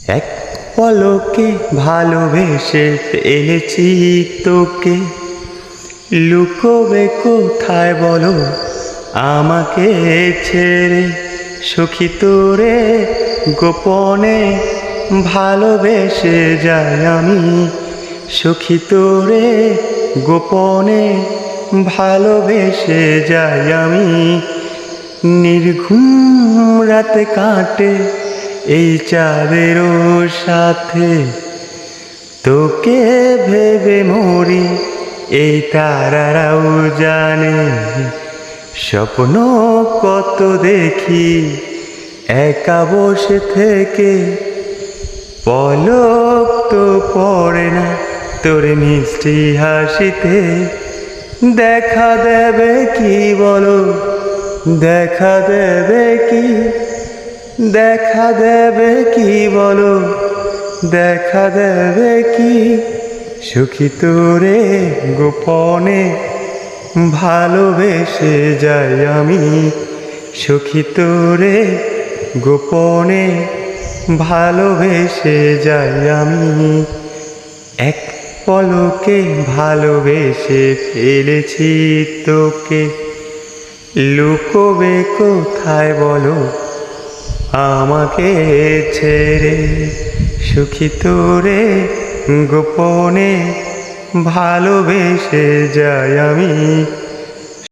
এক পলকে ভালোবেসে ফেলেছি তোকে, লুকোবে কোথায় বলো আমাকে ছেড়ে। সখী তোরে গোপনে ভালোবেসে যাই আমি, সখী তোরে গোপনে ভালোবেসে যাই আমি। নির্ঘুম রাতে কাটে এই চাঁদেরও সাথে, তোকে ভেবে মরি এই তারারাও জানে। স্বপ্ন কত দেখি একা বসে থেকে, পলক তো পড়ে না তোর মিষ্টি হাসিতে। দেখা দেবে কি বলো, দেখা দেবে কি, দেখা দেবে কি বলো, দেখা দেবে কি। সখী তোরে গোপনে ভালোবেসে যাই আমি, সখী তোরে গোপনে ভালোবেসে যাই আমি। এক পলকে ভালোবেসে ফেলেছি তোকে, লুকোবে কোথায় বলো আমাকে ছেড়ে। সখী তোরে গোপনে ভালোবেসে যাই আমি।